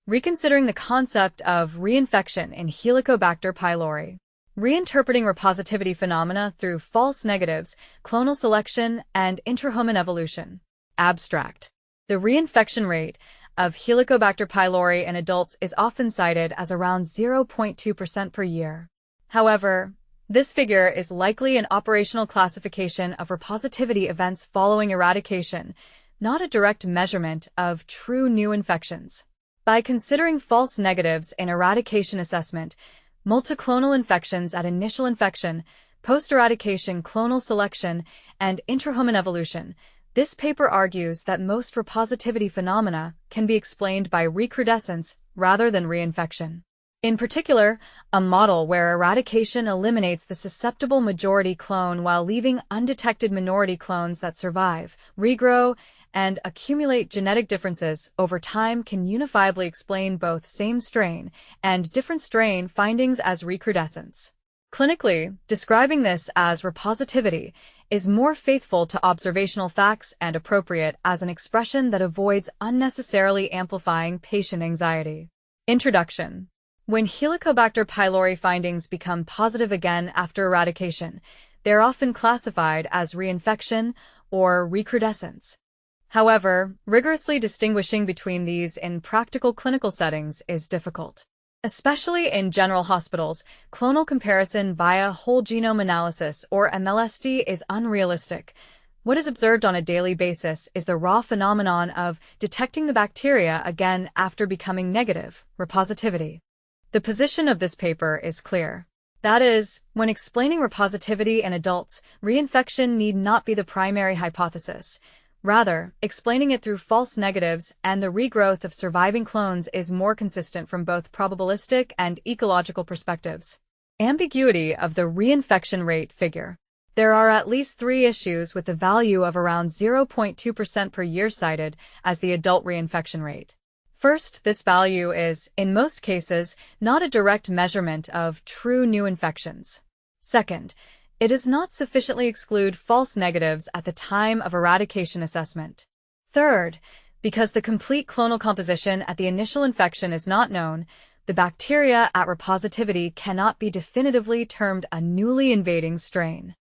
Reconsidering the Concept of Reinfection in Helicobacter pylori. Reinterpreting repositivity phenomena through false negatives, clonal selection, and intrahuman evolution. Abstract. The reinfection rate of Helicobacter pylori in adults is often cited as around 0.2% per year. However, this figure is likely an operational classification of repositivity events following eradication, not a direct measurement of true new infections. By considering false negatives in eradication assessment, multiclonal infections at initial infection, post-eradication clonal selection, and intrahuman evolution, this paper argues that most repositivity phenomena can be explained by recrudescence rather than reinfection. In particular, a model where eradication eliminates the susceptible majority clone while leaving undetected minority clones that survive, regrow, and accumulate genetic differences over time can unifiably explain both same strain and different strain findings as recrudescence. Clinically, describing this as repositivity is more faithful to observational facts and appropriate as an expression that avoids unnecessarily amplifying patient anxiety. Introduction. When Helicobacter pylori findings become positive again after eradication, they are often classified as reinfection or recrudescence. However, rigorously distinguishing between these in practical clinical settings is difficult. Especially in general hospitals, clonal comparison via whole genome analysis or MLSD is unrealistic. What is observed on a daily basis is the raw phenomenon of detecting the bacteria again after becoming negative, repositivity. The position of this paper is clear. That is, when explaining repositivity in adults, reinfection need not be the primary hypothesis. Rather, explaining it through false negatives and the regrowth of surviving clones is more consistent from both probabilistic and ecological perspectives. Ambiguity of the reinfection rate figure. There are at least 3 issues with the value of around 0.2% per year cited as the adult reinfection rate. First, this value is, in most cases, not a direct measurement of true new infections. Second, it does not sufficiently exclude false negatives at the time of eradication assessment. Third, because the complete clonal composition at the initial infection is not known, the bacteria at repositivity cannot be definitively termed a newly invading strain.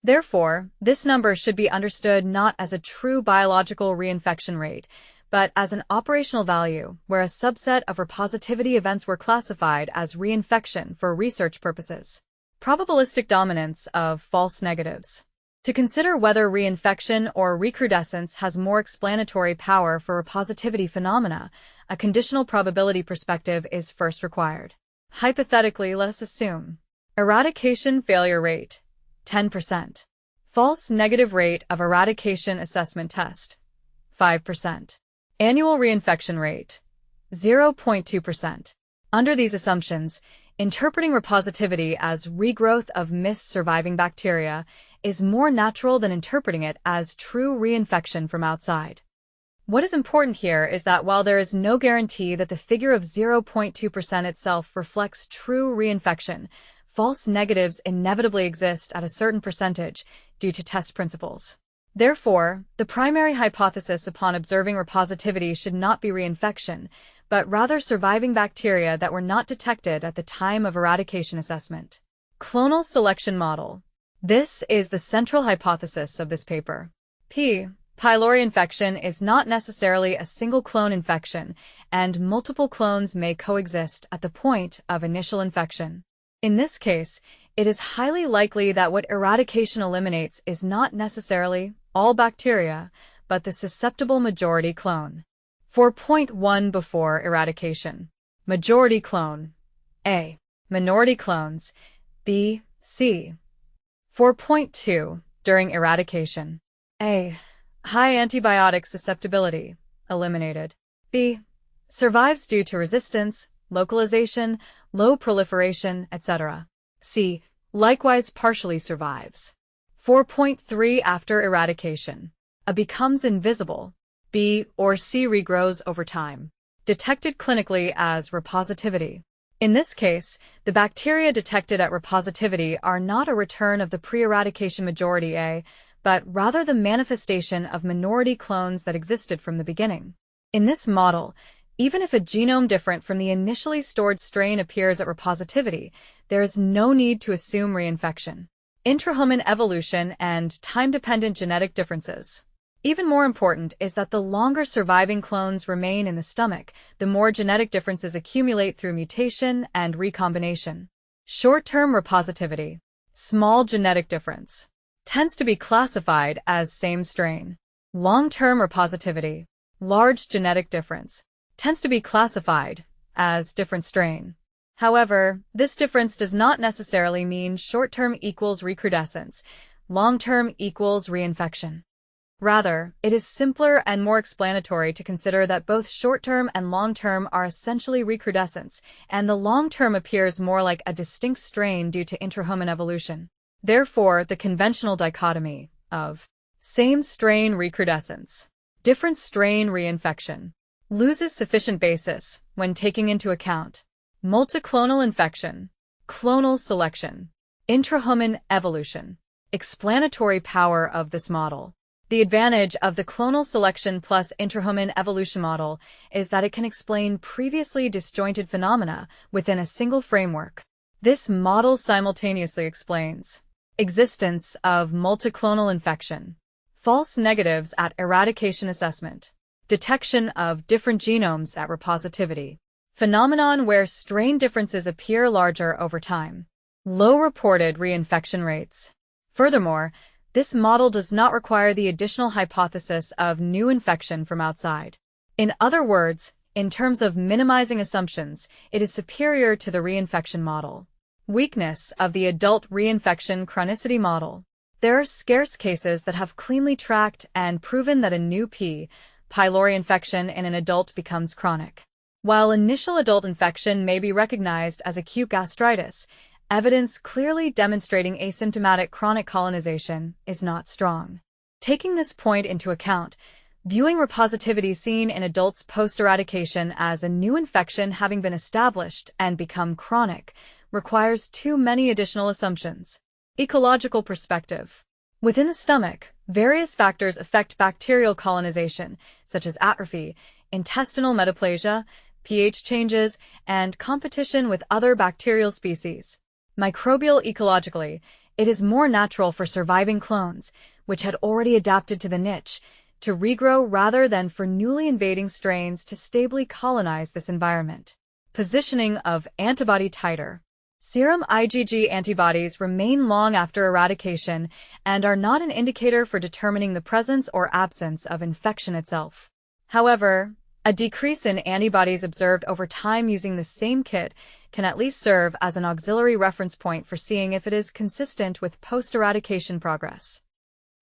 Therefore, this number should be understood not as a true biological reinfection rate, but as an operational value where a subset of repositivity events were classified as reinfection for research purposes. Probabilistic dominance of false negatives. To consider whether reinfection or recrudescence has more explanatory power for repositivity phenomena, a conditional probability perspective is first required. Hypothetically, let us assume eradication failure rate, 10%. False negative rate of eradication assessment test, 5%. Annual reinfection rate, 0.2%. Under these assumptions, interpreting repositivity as regrowth of missed surviving bacteria is more natural than interpreting it as true reinfection from outside. What is important here is that while there is no guarantee that the figure of 0.2% itself reflects true reinfection, false negatives inevitably exist at a certain percentage due to test principles. Therefore, the primary hypothesis upon observing repositivity should not be reinfection, but rather surviving bacteria that were not detected at the time of eradication assessment. Clonal selection model. This is the central hypothesis of this paper. Pylori infection is not necessarily a single clone infection, and multiple clones may coexist at the point of initial infection. In this case, it is highly likely that what eradication eliminates is not necessarily all bacteria, but the susceptible majority clone. 4.1 before eradication. Majority clone. A. Minority clones. B, C. 4.2 during eradication. A. High antibiotic susceptibility. Eliminated. B. Survives due to resistance, localization, low proliferation, etc. C. Likewise partially survives. 4.3 after eradication. A becomes invisible. B or C regrows over time. Detected clinically as repositivity. In this case, the bacteria detected at repositivity are not a return of the pre-eradication majority A, but rather the manifestation of minority clones that existed from the beginning. In this model, Even if a genome different from the initially stored strain appears at repositivity, there is no need to assume reinfection. Intrahuman evolution and time-dependent genetic differences. Even more important is that the longer surviving clones remain in the stomach, the more genetic differences accumulate through mutation and recombination. Short-term repositivity. Small genetic difference. Tends to be classified as same strain. Long-term repositivity. Large genetic difference. Tends to be classified as different strain. However, this difference does not necessarily mean short-term equals recrudescence, long-term equals reinfection. Rather, it is simpler and more explanatory to consider that both short-term and long-term are essentially recrudescence, and the long-term appears more like a distinct strain due to intrahuman evolution. Therefore, the conventional dichotomy of same strain recrudescence, different strain reinfection, loses sufficient basis when taking into account multiclonal infection, clonal selection, intrahuman evolution, explanatory power of this model. The advantage of the clonal selection plus intrahuman evolution model is that it can explain previously disjointed phenomena within a single framework. This model simultaneously explains existence of multiclonal infection, false negatives at eradication assessment, detection of different genomes at repositivity, phenomenon where strain differences appear larger over time, low reported reinfection rates. Furthermore, this model does not require the additional hypothesis of new infection from outside. In other words, in terms of minimizing assumptions, it is superior to the reinfection model. Weakness of the adult reinfection chronicity model. There are scarce cases that have cleanly tracked and proven that a new Pylori infection in an adult becomes chronic. While initial adult infection may be recognized as acute gastritis, evidence clearly demonstrating asymptomatic chronic colonization is not strong. Taking this point into account, viewing repositivity seen in adults post-eradication as a new infection having been established and become chronic requires too many additional assumptions. Ecological perspective. Within the stomach, various factors affect bacterial colonization, such as atrophy, intestinal metaplasia, pH changes, and competition with other bacterial species. Microbial ecologically, it is more natural for surviving clones, which had already adapted to the niche, to regrow rather than for newly invading strains to stably colonize this environment. Positioning of antibody titer. Serum IgG antibodies remain long after eradication and are not an indicator for determining the presence or absence of infection itself. However, a decrease in antibodies observed over time using the same kit can at least serve as an auxiliary reference point for seeing if it is consistent with post-eradication progress.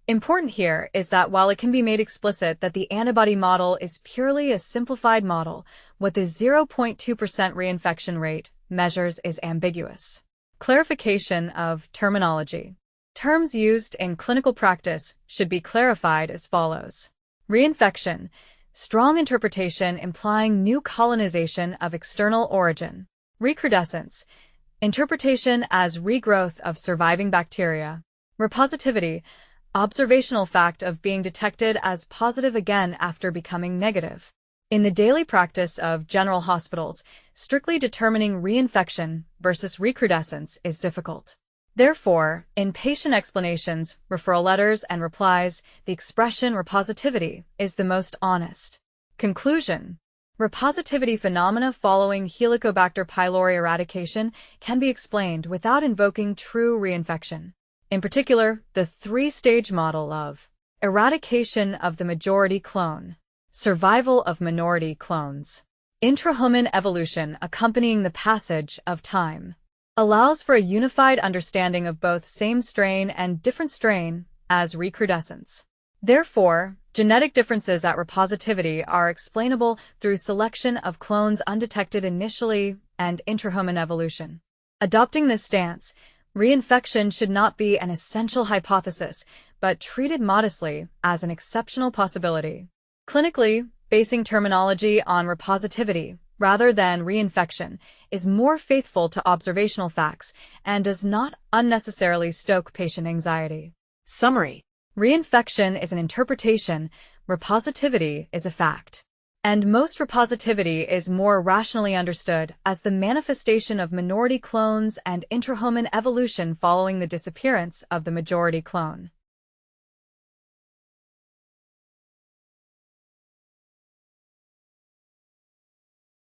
Important here is that while it can be made explicit that the antibody model is purely a simplified model, what the 0.2% reinfection rate measures is ambiguous. Clarification of terminology. Terms used in clinical practice should be clarified as follows. Reinfection, strong interpretation implying new colonization of external origin. Recrudescence, interpretation as regrowth of surviving bacteria. Repositivity, observational fact of being detected as positive again after becoming negative. In the daily practice of general hospitals, strictly determining reinfection versus recrudescence is difficult. Therefore, in patient explanations, referral letters, and replies, the expression repositivity is the most honest. Conclusion. Repositivity phenomena following Helicobacter pylori eradication can be explained without invoking true reinfection. In particular, the three-stage model of eradication of the majority clone, survival of minority clones, intrahuman evolution accompanying the passage of time, allows for a unified understanding of both same strain and different strain as recrudescence. Therefore, genetic differences at repositivity are explainable through selection of clones undetected initially and intrahuman evolution. Adopting this stance, reinfection should not be an essential hypothesis, but treated modestly as an exceptional possibility. Clinically, basing terminology on repositivity rather than reinfection is more faithful to observational facts and does not unnecessarily stoke patient anxiety. Summary. Reinfection is an interpretation, repositivity is a fact. And most repositivity is more rationally understood as the manifestation of minority clones and intrahuman evolution following the disappearance of the majority clone.